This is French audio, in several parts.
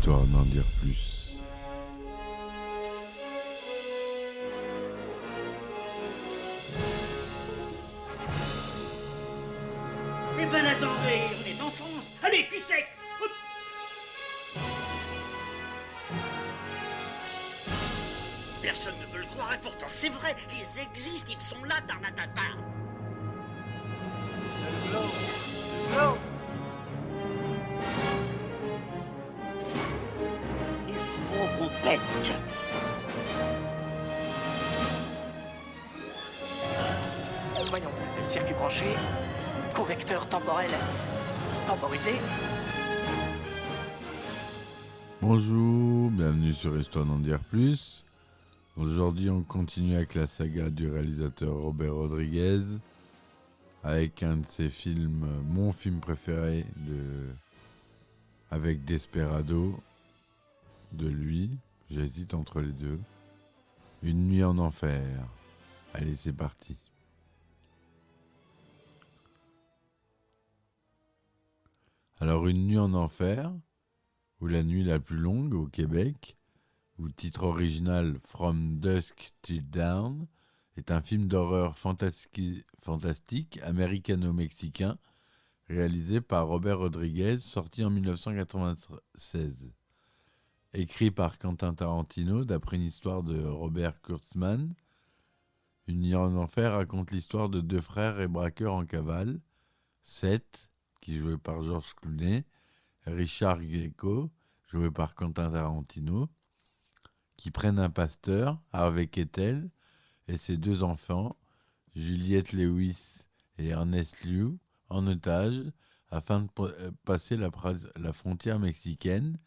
Histoire d'en dire plus. Eh ben attendez, on est en France. Allez, cul sec. Hop. Personne ne veut le croire et pourtant c'est vrai. Ils existent, ils sont là, Tarnatata. Non. Il faut qu'on pète. Voyons, circuit branché, correcteur temporel temporisé. Bonjour, bienvenue sur Histoire d'en dire plus. Aujourd'hui, on continue avec la saga du réalisateur Robert Rodriguez, avec un de ses films, mon film préféré, avec Desperado, de lui. J'hésite entre les deux. Une nuit en enfer. Allez, c'est parti. Alors, Une nuit en enfer, ou La nuit la plus longue au Québec, ou titre original From Dusk Till Dawn, est un film d'horreur fantastique américano-mexicain réalisé par Robert Rodriguez, sorti en 1996. Écrit par Quentin Tarantino d'après une histoire de Robert Kurtzman, Une nuit en enfer raconte l'histoire de deux frères et braqueurs en cavale, Seth, qui est joué par George Clooney, Richard Grieco, joué par Quentin Tarantino, qui prennent un pasteur, Harvey Keitel, et ses deux enfants, Juliette Lewis et Ernest Liu, en otage, afin de passer la frontière mexicaine,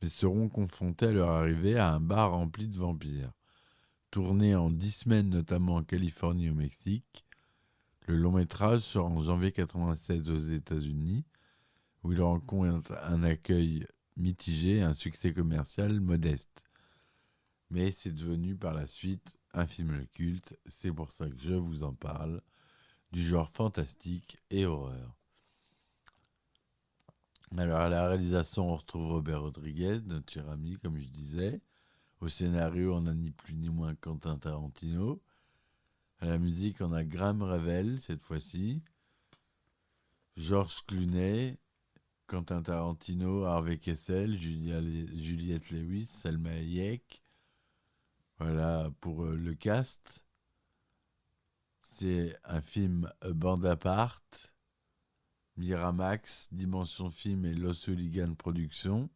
mais seront confrontés à leur arrivée à un bar rempli de vampires. Tourné en 10 semaines, notamment en Californie et au Mexique, le long métrage sort en janvier 1996 aux États-Unis, où il rencontre un accueil mitigé et un succès commercial modeste. Mais c'est devenu par la suite un film culte, c'est pour ça que je vous en parle, du genre fantastique et horreur. Alors à la réalisation, on retrouve Robert Rodriguez, notre cher ami, comme je disais. Au scénario, on n'a ni plus ni moins Quentin Tarantino. À la musique, on a Graham Revell, cette fois-ci. George Clooney, Quentin Tarantino, Harvey Keitel, Juliette Lewis, Salma Hayek. Voilà pour le cast. C'est un film bande à part, Miramax, Dimension Film et Los Hooligan Productions,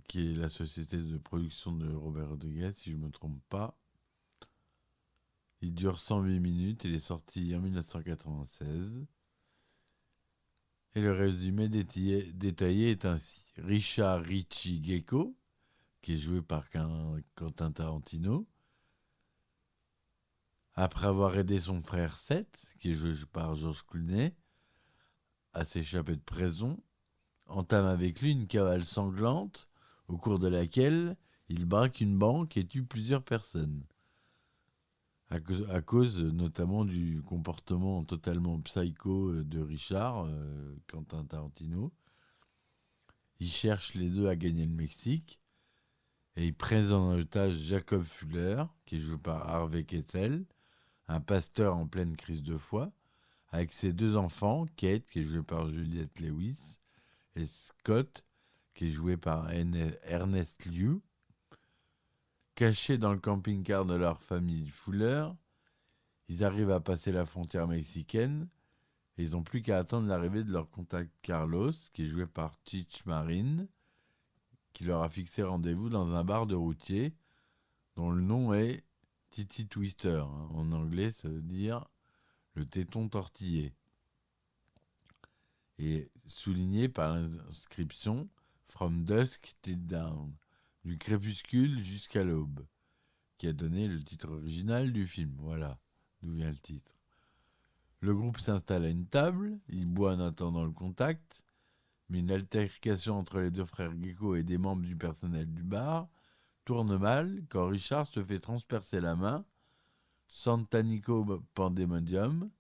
qui est la société de production de Robert Rodriguez, si je ne me trompe pas. Il dure 108 minutes, il est sorti en 1996. Et le résumé détaillé est ainsi. Richard Richie Gecko, qui est joué par Quentin Tarantino, après avoir aidé son frère Seth, qui est joué par George Clooney, à s'échapper de prison, entame avec lui une cavale sanglante au cours de laquelle il braque une banque et tue plusieurs personnes. À cause notamment du comportement totalement psycho de Richard, Quentin Tarantino. Il cherche les deux à gagner le Mexique et il prend en otage Jacob Fuller, qui est joué par Harvey Keitel, un pasteur en pleine crise de foi, avec ses deux enfants, Kate, qui est jouée par Juliette Lewis, et Scott, qui est joué par Ernest Liu. Cachés dans le camping-car de leur famille Fuller, ils arrivent à passer la frontière mexicaine et ils n'ont plus qu'à attendre l'arrivée de leur contact Carlos, qui est joué par Cheech Marin, qui leur a fixé rendez-vous dans un bar de routiers dont le nom est Titty Twister. En anglais, ça veut dire le téton tortillé. Et souligné par l'inscription From Dusk Till Dawn, du crépuscule jusqu'à l'aube, qui a donné le titre original du film. Voilà d'où vient le titre. Le groupe s'installe à une table, il boit en attendant le contact, mais une altercation entre les deux frères Gecko et des membres du personnel du bar tourne mal quand Richard se fait transpercer la main. Santanico Pandemonium,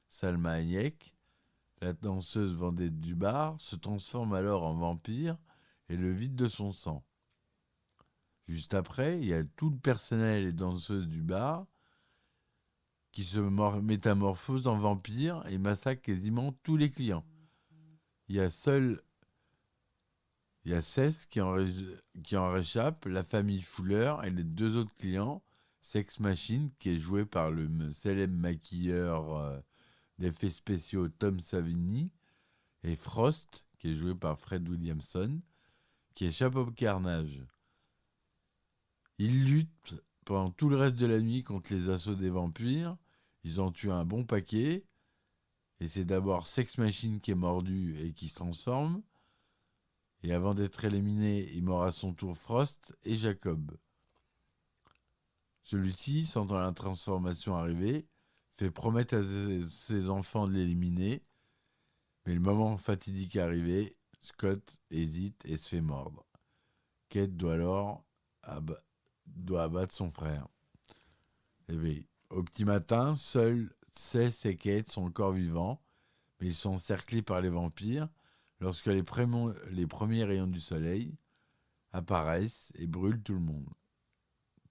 Salma Hayek, la danseuse vedette du bar, se transforme alors en vampire et le vide de son sang. Juste après, il y a tout le personnel et danseuses du bar qui se métamorphosent en vampires et massacrent quasiment tous les clients. Il y a Cess qui en réchappe, la famille Fuller et les 2 autres clients, Sex Machine, qui est joué par le célèbre maquilleur d'effets spéciaux Tom Savini, et Frost, qui est joué par Fred Williamson, qui échappe au carnage. Ils luttent pendant tout le reste de la nuit contre les assauts des vampires. Ils en tuent un bon paquet. Et c'est d'abord Sex Machine qui est mordu et qui se transforme. Et avant d'être éliminé, il mord à son tour Frost et Jacob. Celui-ci, sentant la transformation arriver, fait promettre à ses enfants de l'éliminer. Mais le moment fatidique est arrivé, Scott hésite et se fait mordre. Kate doit alors abattre son frère. Et bien, au petit matin, seuls Cess et Kate sont encore vivants, mais ils sont encerclés par les vampires lorsque les premiers rayons du soleil apparaissent et brûlent tout le monde,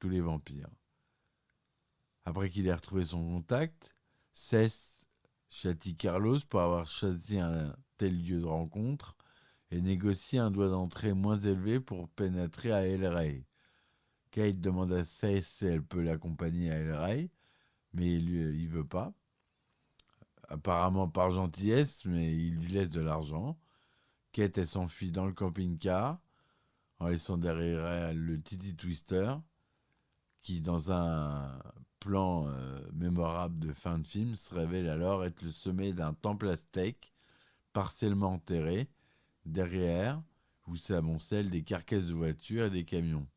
tous les vampires. Après qu'il ait retrouvé son contact, Cess châtie Carlos pour avoir choisi un tel lieu de rencontre et négocie un droit d'entrée moins élevé pour pénétrer à El Rey. Kate demande à Cess si elle peut l'accompagner à El Rey, mais il veut pas. Apparemment par gentillesse, mais il lui laisse de l'argent. Kate, elle s'enfuit dans le camping-car en laissant derrière elle le Titi Twister, qui, dans un plan mémorable de fin de film, se révèle alors être le sommet d'un temple aztèque partiellement enterré, derrière où s'amoncellent des carcasses de voitures et des camions.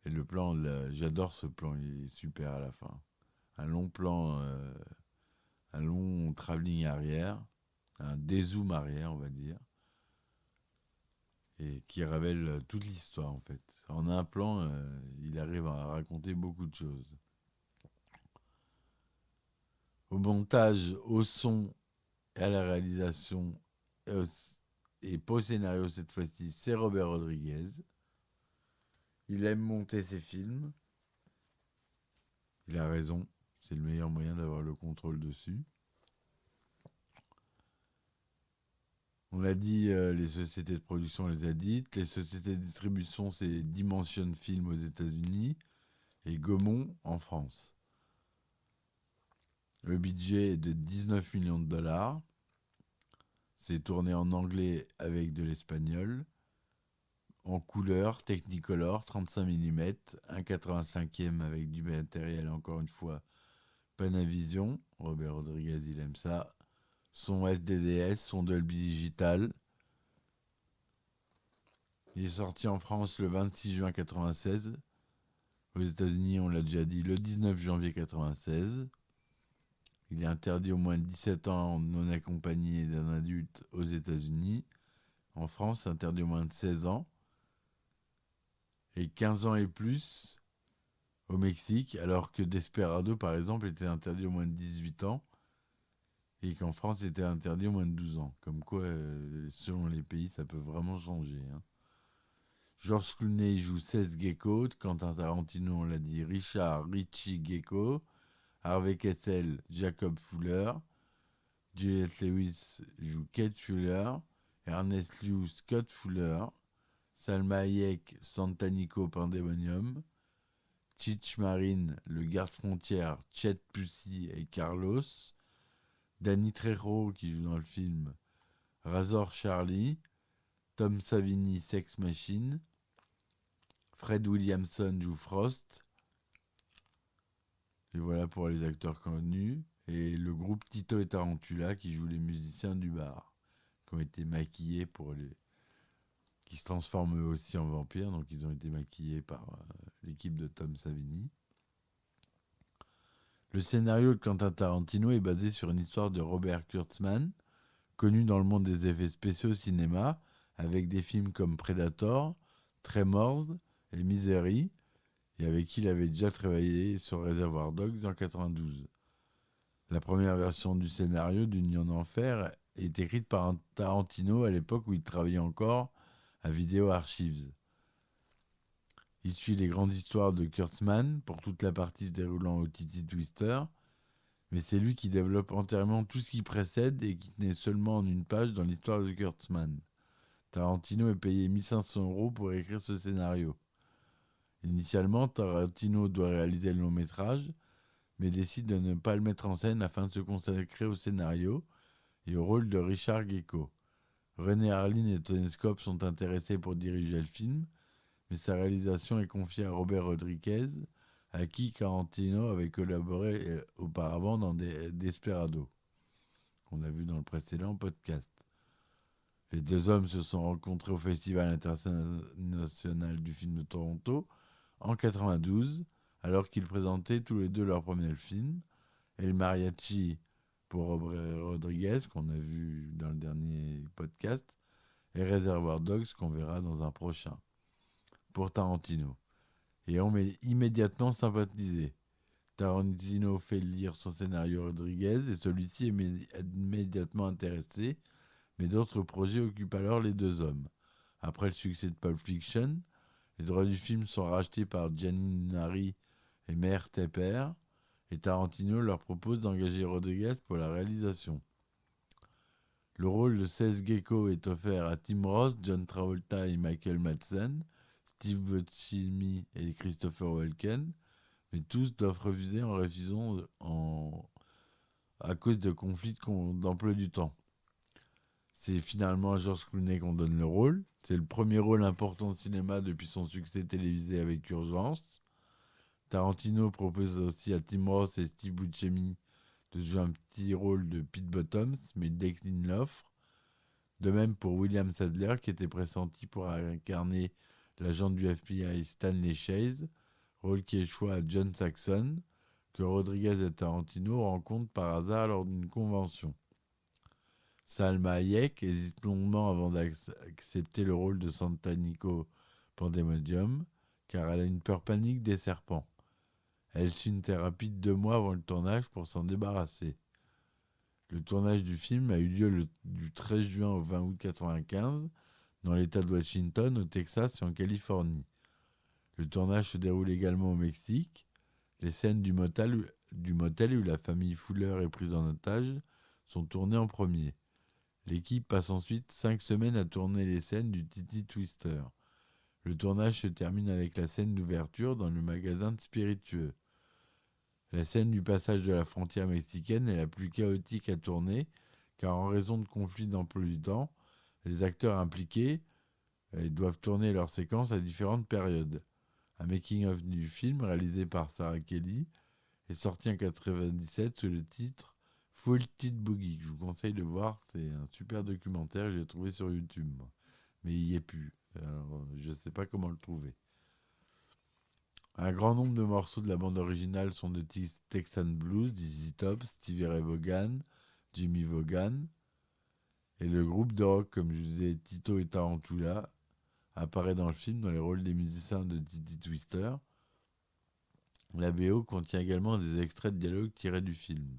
Et le plan, j'adore ce plan, il est super à la fin. Un long plan, un long travelling arrière, un dézoom arrière, on va dire, et qui révèle toute l'histoire en fait. En un plan, il arrive à raconter beaucoup de choses. Au montage, au son et à la réalisation, et pas au scénario cette fois-ci, c'est Robert Rodriguez. Il aime monter ses films. Il a raison, c'est le meilleur moyen d'avoir le contrôle dessus. On l'a dit, les sociétés de production, on les a dites. Les sociétés de distribution, c'est Dimension Film aux États-Unis et Gaumont en France. Le budget est de 19 millions de dollars. C'est tourné en anglais avec de l'espagnol. En couleur, Technicolor, 35 mm, 1,85e avec du matériel, encore une fois, Panavision. Robert Rodriguez, il aime ça. Son SDDS, son Dolby Digital. Il est sorti en France le 26 juin 1996. Aux États-Unis, on l'a déjà dit, le 19 janvier 1996. Il est interdit au moins de 17 ans non accompagné d'un adulte aux États-Unis. En France, c'est interdit au moins de 16 ans. Et 15 ans et plus au Mexique, alors que Desperado, par exemple, était interdit au moins de 18 ans. Et qu'en France, c'était interdit au moins de 12 ans. Comme quoi, selon les pays, ça peut vraiment changer. Hein. George Clooney joue 16 Gecko. Quentin Tarantino, on l'a dit, Richie Gecko. Harvey Keitel, Jacob Fuller. Juliette Lewis joue Kate Fuller. Ernest Liu, Scott Fuller. Salma Hayek, Santanico Pandemonium. Cheech Marin, le garde-frontière, Chet Pussy et Carlos. Danny Trejo qui joue dans le film Razor Charlie, Tom Savini Sex Machine, Fred Williamson joue Frost, et voilà pour les acteurs connus, et le groupe Tito et Tarantula qui joue les musiciens du bar, qui ont été maquillés qui se transforment eux aussi en vampires, donc ils ont été maquillés par l'équipe de Tom Savini. Le scénario de Quentin Tarantino est basé sur une histoire de Robert Kurtzman, connu dans le monde des effets spéciaux au cinéma, avec des films comme Predator, Tremors et Misery, et avec qui il avait déjà travaillé sur Reservoir Dogs en 1992. La première version du scénario d'Une nuit en enfer est écrite par un Tarantino à l'époque où il travaillait encore à Video Archives. Il suit les grandes histoires de Kurtzman pour toute la partie se déroulant au Titi Twister, mais c'est lui qui développe entièrement tout ce qui précède et qui n'est seulement en une page dans l'histoire de Kurtzman. Tarantino est payé 1500 € pour écrire ce scénario. Initialement, Tarantino doit réaliser le long métrage, mais décide de ne pas le mettre en scène afin de se consacrer au scénario et au rôle de Richard Grieco. René Harlin et Tony Scott sont intéressés pour diriger le film, mais sa réalisation est confiée à Robert Rodriguez, à qui Tarantino avait collaboré auparavant dans Desperado, qu'on a vu dans le précédent podcast. Les deux hommes se sont rencontrés au Festival international du film de Toronto en 1992, alors qu'ils présentaient tous les deux leur premier film, El Mariachi pour Robert Rodriguez, qu'on a vu dans le dernier podcast, et Reservoir Dogs, qu'on verra dans un prochain, pour Tarantino. Et on m'est immédiatement sympathisé. Tarantino fait lire son scénario à Rodriguez et celui-ci est immédiatement intéressé, mais d'autres projets occupent alors les deux hommes. Après le succès de Pulp Fiction, les droits du film sont rachetés par Gianni Nari et Meir Tepper, et Tarantino leur propose d'engager Rodriguez pour la réalisation. Le rôle de Seth Gecko est offert à Tim Roth, John Travolta et Michael Madsen, Steve Buscemi et Christopher Walken, mais tous doivent refuser à cause de conflits d'emploi du temps. C'est finalement à George Clooney qu'on donne le rôle. C'est le premier rôle important au cinéma depuis son succès télévisé avec Urgence. Tarantino propose aussi à Tim Roth et Steve Buscemi de jouer un petit rôle de Pete Bottoms, mais il décline l'offre. De même pour William Sadler, qui était pressenti pour incarner l'agent du FBI Stanley Chase, rôle qui échoua à John Saxon, que Rodriguez et Tarantino rencontrent par hasard lors d'une convention. Salma Hayek hésite longuement avant d'accepter le rôle de Santanico Pandemonium, car elle a une peur panique des serpents. Elle suit une thérapie de 2 mois avant le tournage pour s'en débarrasser. Le tournage du film a eu lieu du 13 juin au 20 août 1995 dans l'État de Washington, au Texas et en Californie. Le tournage se déroule également au Mexique. Les scènes du motel où la famille Fuller est prise en otage sont tournées en premier. L'équipe passe ensuite 5 semaines à tourner les scènes du Titi Twister. Le tournage se termine avec la scène d'ouverture dans le magasin de spiritueux. La scène du passage de la frontière mexicaine est la plus chaotique à tourner, car en raison de conflits d'emploi du temps, les acteurs impliqués doivent tourner leurs séquences à différentes périodes. Un making-of du film, réalisé par Sarah Kelly, est sorti en 1997 sous le titre Full Tilt Boogie. Je vous conseille de voir, c'est un super documentaire que j'ai trouvé sur YouTube, mais il n'y est plus. Alors, je ne sais pas comment le trouver. Un grand nombre de morceaux de la bande originale sont de Texan Blues, ZZ Top, Stevie Ray Vaughan, Jimmy Vaughan. Et le groupe de rock, comme je vous disais, Tito et Tarantula, apparaît dans le film dans les rôles des musiciens de Titi Twister. La BO contient également des extraits de dialogue tirés du film.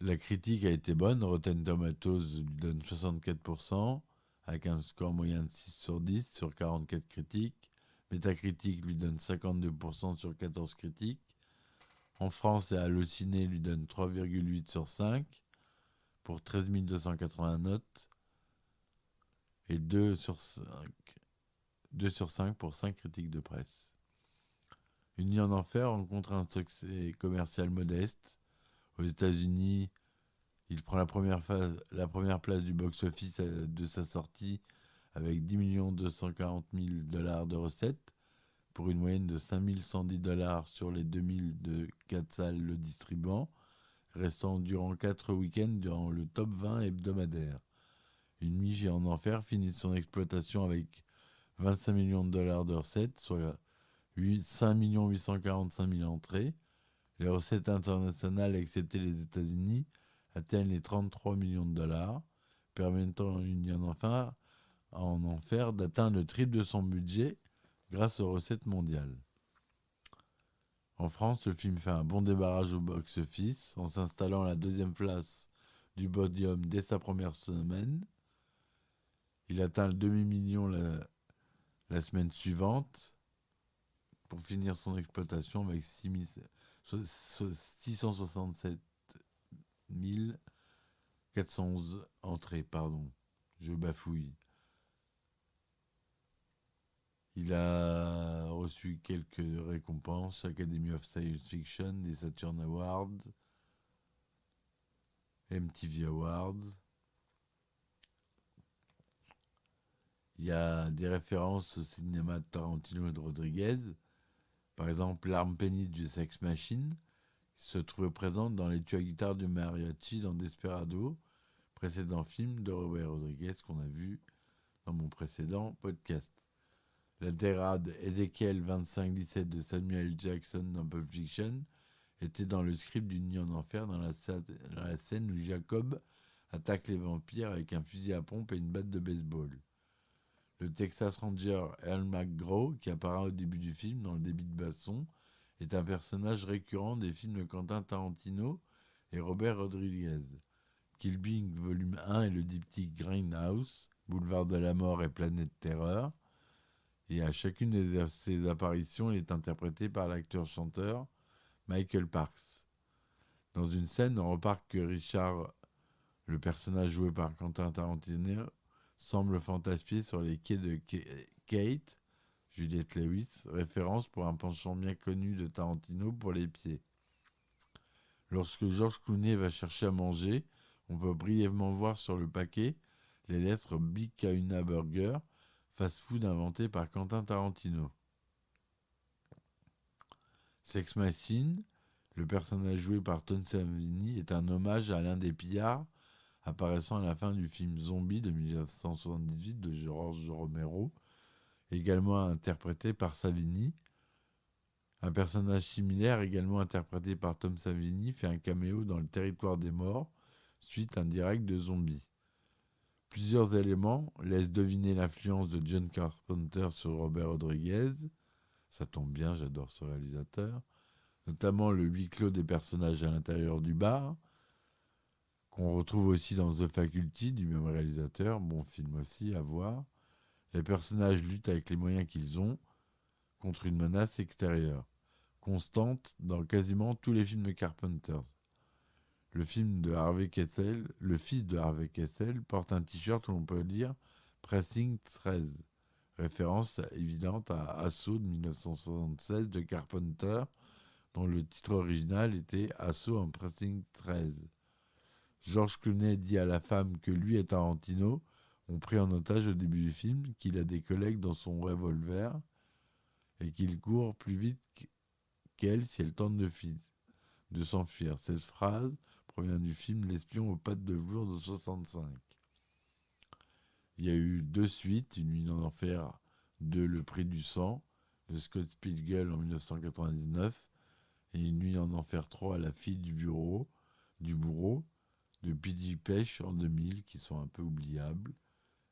La critique a été bonne, Rotten Tomatoes lui donne 64%, avec un score moyen de 6 sur 10 sur 44 critiques. Metacritic lui donne 52% sur 14 critiques. En France, Allociné lui donne 3,8 sur 5 pour 13 280 notes et 2 sur 5 pour 5 critiques de presse. Une nuit en enfer rencontre un succès commercial modeste. Aux États-Unis, il prend la première place du box-office de sa sortie avec 10 240 000 $ de recettes pour une moyenne de 5 110 $ sur les 2000 de 4 salles le distribuant, restant durant 4 week-ends dans le top 20 hebdomadaire. Une nuit en enfer finit son exploitation avec 25 millions de $ de recettes, soit 5 845 000 entrées. Les recettes internationales, excepté les États-Unis, atteignent les 33 millions de $, permettant Une nuit en enfer d'atteindre le triple de son budget grâce aux recettes mondiales. En France, le film fait un bon débarrage au box-office en s'installant à la 2e place du podium dès sa première semaine. Il atteint le demi-million la semaine suivante pour finir son exploitation avec 667 411 entrées. Je bafouille. Il a reçu quelques récompenses, Academy of Science Fiction, des Saturn Awards, MTV Awards. Il y a des références au cinéma de Tarantino et de Rodriguez. Par exemple, l'arme pénible du Sex Machine se trouvait présente dans les tueurs à guitare du mariachi dans Desperado, précédent film de Robert Rodriguez qu'on a vu dans mon précédent podcast. La tirade Ezekiel 25-17 de Samuel Jackson dans Pulp Fiction était dans le script d'une nuit en enfer dans la scène où Jacob attaque les vampires avec un fusil à pompe et une batte de baseball. Le Texas Ranger Earl McGraw, qui apparaît au début du film dans le débit de basson, est un personnage récurrent des films de Quentin Tarantino et Robert Rodriguez. Kill Bill volume 1 et le diptyque Grindhouse, Boulevard de la Mort et Planète Terreur. Et à chacune de ses apparitions, il est interprété par l'acteur-chanteur Michael Parks. Dans une scène, on remarque que Richard, le personnage joué par Quentin Tarantino, semble fantasmer sur les quais de Kate, Juliette Lewis, référence pour un penchant bien connu de Tarantino pour les pieds. Lorsque George Clooney va chercher à manger, on peut brièvement voir sur le paquet les lettres Big Kahuna Burger, fast-food inventé par Quentin Tarantino. Sex Machine, le personnage joué par Tom Savini, est un hommage à l'un des pillards apparaissant à la fin du film Zombie de 1978 de George Romero, également interprété par Savini. Un personnage similaire, également interprété par Tom Savini, fait un caméo dans Le Territoire des Morts, suite indirecte de Zombie. Plusieurs éléments laissent deviner l'influence de John Carpenter sur Robert Rodriguez. Ça tombe bien, j'adore ce réalisateur. Notamment le huis clos des personnages à l'intérieur du bar, qu'on retrouve aussi dans The Faculty du même réalisateur, bon film aussi à voir. Les personnages luttent avec les moyens qu'ils ont contre une menace extérieure, constante dans quasiment tous les films de Carpenter. Le fils de Harvey Keitel porte un t-shirt où on peut lire Pressing 13, référence évidente à Assaut de 1976 de Carpenter, dont le titre original était Assaut en Pressing 13. George Clooney dit à la femme que lui et Tarantino ont pris en otage au début du film, qu'il a des collègues dans son revolver et qu'il court plus vite qu'elle si elle tente de s'enfuir. Cette phrase provient du film L'espion aux pattes de velours de 1965. Il y a eu 2 suites, Une nuit en enfer 2, Le prix du sang, de Scott Pilgrim en 1999, et Une nuit en enfer 3, La fille du bourreau, de P.J. Pêche en 2000, qui sont un peu oubliables.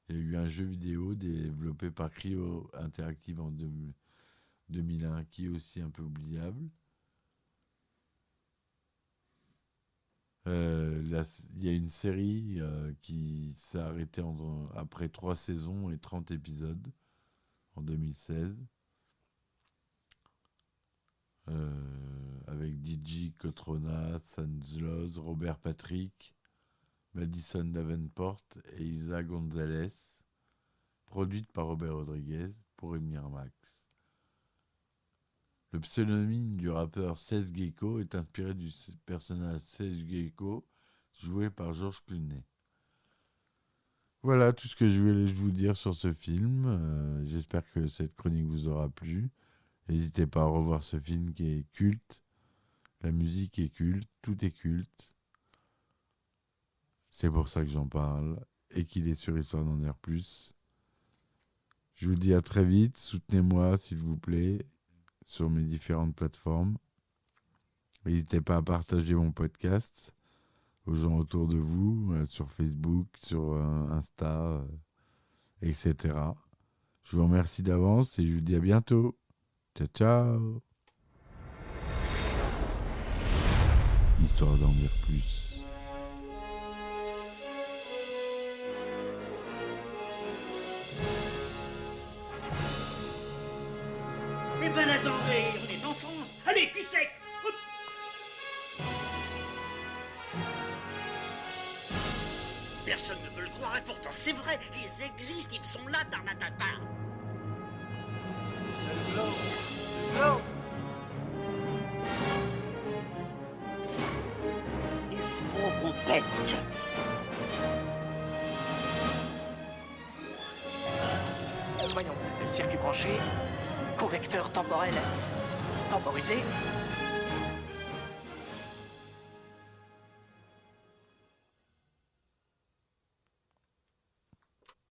Il y a eu un jeu vidéo développé par Cryo Interactive en 2001, qui est aussi un peu oubliable. Il y a une série qui s'est arrêtée après 3 saisons et 30 épisodes en 2016. Avec DJ Cotrona, Sanzloz, Robert Patrick, Madison Davenport et Isa Gonzalez, produite par Robert Rodriguez pour Miramax. Le pseudonyme du rappeur Seth Gecko est inspiré du personnage Seth Gecko joué par George Clooney. Voilà tout ce que je voulais vous dire sur ce film. J'espère que cette chronique vous aura plu. N'hésitez pas à revoir ce film qui est culte. La musique est culte, tout est culte. C'est pour ça que j'en parle et qu'il est sur Histoire d'en dire plus. Je vous dis à très vite. Soutenez-moi, s'il vous plaît, sur mes différentes plateformes. N'hésitez pas à partager mon podcast aux gens autour de vous, sur Facebook, sur Insta, etc. Je vous remercie d'avance et je vous dis à bientôt. Ciao, ciao! histoire d'en dire plus. Eh ben attendez, on est en France. Allez, cul sec. Hop. Personne ne peut le croire et pourtant c'est vrai, ils existent, ils sont là, Tarnatata. Le globe. Le globe. Il faut qu'on pète. Voyons, le circuit branché, correcteur temporel temporisé,